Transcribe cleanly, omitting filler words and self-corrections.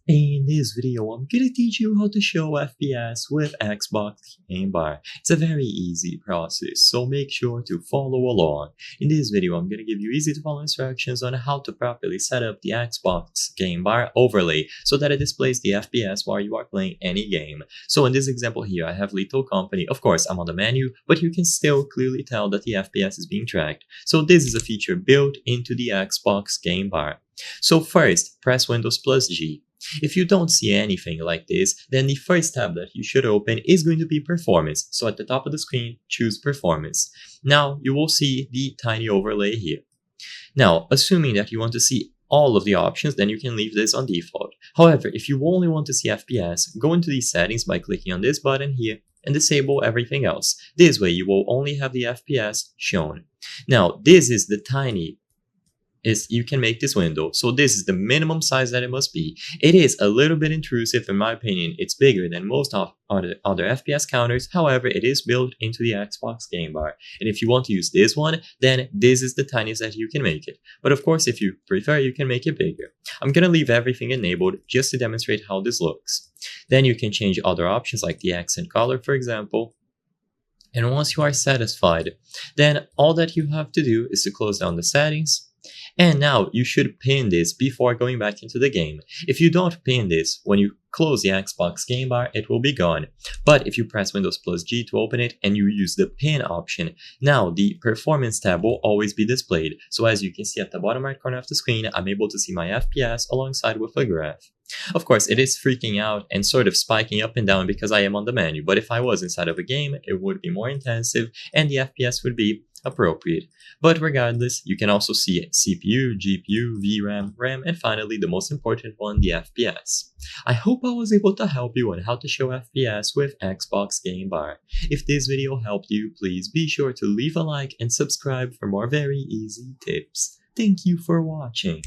In this video, I'm gonna teach you how to show FPS with Xbox Game Bar. It's a very easy process, so make sure to follow along. In this video, I'm gonna give you easy to follow instructions on how to properly set up the Xbox Game Bar overlay so that it displays the FPS while you are playing any game. So in this example here, I have Lethal Company. Of course, I'm on the menu, but you can still clearly tell that the FPS is being tracked. So this is a feature built into the Xbox Game Bar. So first, press Windows plus G. If you don't see anything like this, then the first tab that you should open is going to be Performance. So at the top of the screen, choose Performance. Now you will see the tiny overlay here. Now, assuming that you want to see all of the options, then you can leave this on default. However, if you only want to see FPS, go into the settings by clicking on this button here and disable everything else. This way you will only have the FPS shown. Now, this is the tiny you can make this window. So this is the minimum size that it must be. It is a little bit intrusive in my opinion. It's bigger than most of other FPS counters. However, it is built into the Xbox Game Bar. And if you want to use this one, then this is the tiniest that you can make it. But of course, if you prefer, you can make it bigger. I'm gonna leave everything enabled just to demonstrate how this looks. Then you can change other options like the accent color, for example. And once you are satisfied, then all that you have to do is to close down the settings. And now you should pin this before going back into the game. If you don't pin this, when you close the Xbox Game Bar, it will be gone. But if you press Windows plus G to open it and you use the pin option, now the Performance tab will always be displayed. So as you can see at the bottom right corner of the screen, I'm able to see my FPS alongside with a graph. Of course, it is freaking out and sort of spiking up and down because I am on the menu, but if I was inside of a game, it would be more intensive and the FPS would be appropriate. But regardless, you can also see CPU, GPU, VRAM, RAM, and finally the most important one, the FPS. I hope I was able to help you on how to show FPS with Xbox Game Bar. If this video helped you, please be sure to leave a like and subscribe for more very easy tips. Thank you for watching.